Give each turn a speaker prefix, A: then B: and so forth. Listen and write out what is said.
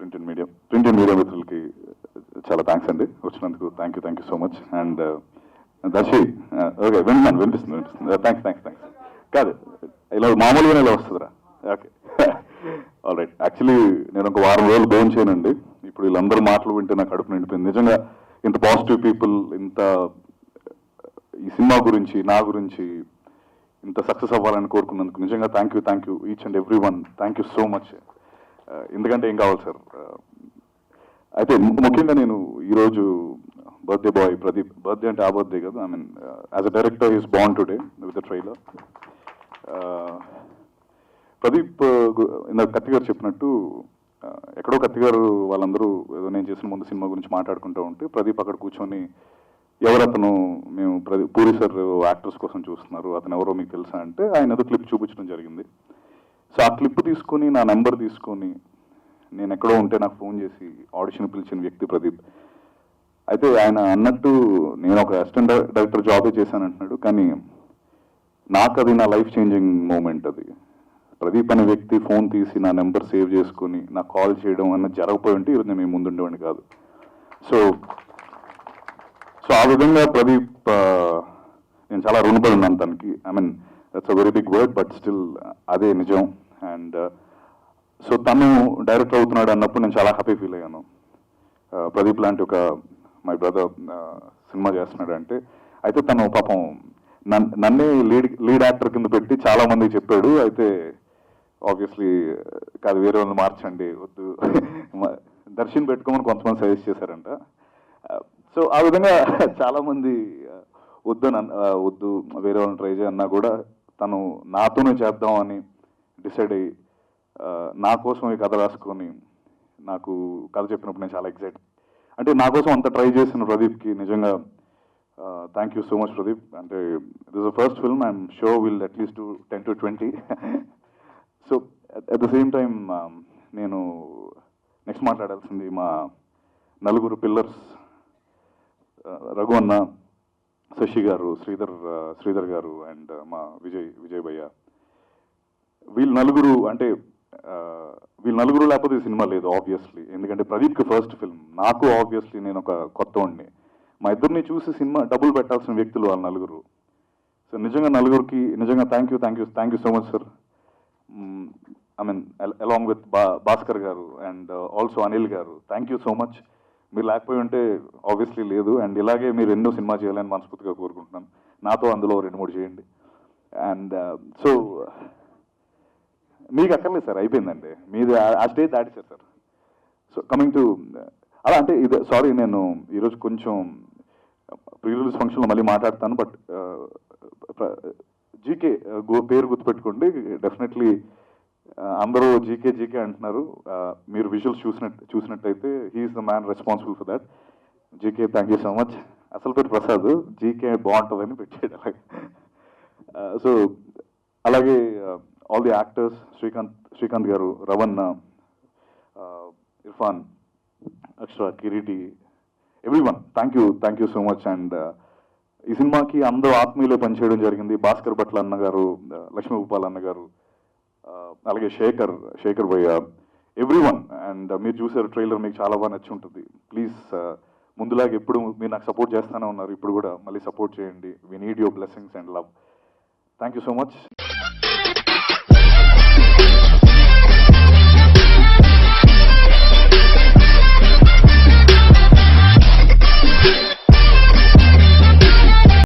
A: Print and media మిత్రులకి చాలా thanks అండి వచ్చినందుకు. Thank you so much. And దర్శి ఓకే వినిపిస్తుంది. థ్యాంక్స్ కాదు ఇలా మామూలుగానే ఇలా వస్తుందిరా. Okay all right. యాక్చువల్లీ నేను ఒక వారం రోజులు భోజనం చేయనండి. ఇప్పుడు వీళ్ళందరూ మాటలు వింటే నాకు కడుపు నిండిపోయింది. నిజంగా ఇంత పాజిటివ్ పీపుల్, ఇంత ఈ సినిమా గురించి నా గురించి ఇంత సక్సెస్ అవ్వాలని కోరుకున్నందుకు నిజంగా thank you each and every one. Thank you so much. ఎందుకంటే ఏం కావాలి సార్. అయితే ముఖ్యంగా నేను ఈరోజు బర్త్డే బాయ్ ప్రదీప్, బర్త్డే అంటే ఆ బర్త్డే కదా, I mean as a director is born today with the trailer. Pradeep ఇందాక కత్తి గారు చెప్పినట్టు ఎక్కడో కత్తి గారు వాళ్ళందరూ ఏదో నేను చేసిన ముందు సినిమా గురించి మాట్లాడుకుంటూ ఉంటే ప్రదీప్ అక్కడ కూర్చొని ఎవరతను, మేము పూరి సార్ యాక్టర్స్ కోసం చూస్తున్నారు, అతను ఎవరో మీకు తెలుసా అంటే ఆయన ఏదో క్లిప్ చూపించడం జరిగింది. సో ఆ క్లిప్ తీసుకొని నా నెంబర్ తీసుకొని నేను ఎక్కడో ఉంటే నాకు ఫోన్ చేసి ఆడిషన్ పిలిచిన వ్యక్తి ప్రదీప్. అయితే ఆయన అన్నట్టు నేను ఒక అసిస్టెంట్ డైరెక్టర్ జాబే చేశాను అంటున్నాడు, కానీ నాకు అది నా లైఫ్ చేంజింగ్ మూమెంట్. అది ప్రదీప్ అనే వ్యక్తి ఫోన్ తీసి నా నెంబర్ సేవ్ చేసుకుని నాకు కాల్ చేయడం అన్నది జరగపోయి ఉంటే ఈరోజు నేను ముందుండేవాడిని కాదు. సో ఆ విధంగా ప్రదీప్ నేను చాలా రుణపడి ఉన్నాను తనకి. I mean that's a very big word, but still అదే నిజం. అండ్ సో తను డైరెక్టర్ అవుతున్నాడు అన్నప్పుడు నేను చాలా హ్యాపీ ఫీల్ అయ్యాను. ప్రదీప్ లాంటి ఒక మై బ్రదర్ సినిమా చేస్తున్నాడు అంటే. అయితే తను పాపం నన్నే లీడ్ యాక్టర్ కింద పెట్టి చాలా మందికి చెప్పాడు. అయితే ఆబ్వియస్లీ కాదు, వేరే వాళ్ళు మార్చండి, వద్దు దర్శన్ పెట్టుకోమని కొంతమంది సజెస్ట్ చేశారంట. సో ఆ విధంగా చాలామంది వద్దు వేరే వాళ్ళని ట్రై చేయన్నా కూడా తను నాతోనే చేద్దామని డిసైడ్ అయ్యి నా కోసం ఈ కథ రాసుకొని నాకు కథ చెప్పినప్పుడు నేను చాలా ఎక్సైట్. అంటే నా కోసం అంత ట్రై చేసిన ప్రదీప్కి నిజంగా thank you so much Pradeep. అంటే this is first film, I'm sure will at least do 10 to 20. So at the same time నేను నెక్స్ట్ మాట్లాడాల్సింది మా నలుగురు పిల్లర్స్, రఘు అన్న, శశి గారు, శ్రీధర్ గారు అండ్ మా విజయ్ భయ్య. వీళ్ళు నలుగురు లేకపోతే ఈ సినిమా లేదు ఆబ్వియస్లీ. ఎందుకంటే ప్రదీప్కి ఫస్ట్ ఫిల్మ్, నాకు ఆబ్వియస్లీ నేను ఒక కొత్త వాడిని. మా ఇద్దరిని చూసి సినిమా డబ్బులు పెట్టాల్సిన వ్యక్తులు వాళ్ళ నలుగురు. సో నిజంగా నలుగురికి నిజంగా thank you so much sir. I mean along with Bhaskar గారు అండ్ ఆల్సో అనిల్ గారు, థ్యాంక్ యూ సో మచ్. మీరు లేకపోయి ఉంటే ఆబ్వియస్లీ లేదు. అండ్ ఇలాగే మీరు ఎన్నో సినిమా చేయాలని మనస్ఫూర్తిగా కోరుకుంటున్నాను. నాతో అందులో 2-3 చేయండి. అండ్ సో మీకు అక్కర్లేదు సార్, అయిపోయిందండి మీది, ఆ స్టేజ్ దాటిసారు సార్. సో కమింగ్ టు అలా అంటే ఇది సారీ, నేను ఈరోజు కొంచెం ప్రీ రిలీజ్ ఫంక్షన్లో మళ్ళీ మాట్లాడతాను. బట్ జీకే పేరు గుర్తుపెట్టుకోండి. డెఫినెట్లీ అందరూ జీకే అంటున్నారు. మీరు విజువల్స్ చూసినట్టయితే he's the man responsible for that. జీకే థ్యాంక్ యూ సో మచ్. అసలు పేరు ప్రసాద్, జీకే బాగుంటుందని పెట్టాడు అలాగే. సో అలాగే all the actors, Srikanth garu, Ravana, Irfan, Akshara, Kireeti, everyone thank you so much. And ఈ సినిమాకి అందరూ ఆత్మీయులే పనిచేయడం జరిగింది. భాస్కర్ భట్ల అన్నగారు, లక్ష్మీ భూపాల్ అన్నగారు, అలాగే శేఖర్ భయ్య, ఎవ్రీవన్. అండ్ మీరు చూసారు ట్రైలర్, మీకు చాలా బాగా నచ్చి ఉంటుంది. ప్లీజ్ ముందులాగా ఎప్పుడు మీరు నాకు సపోర్ట్ చేస్తూనే ఉన్నారు, ఇప్పుడు కూడా మళ్ళీ సపోర్ట్ చేయండి. We need your blessings and love. Thank you so much.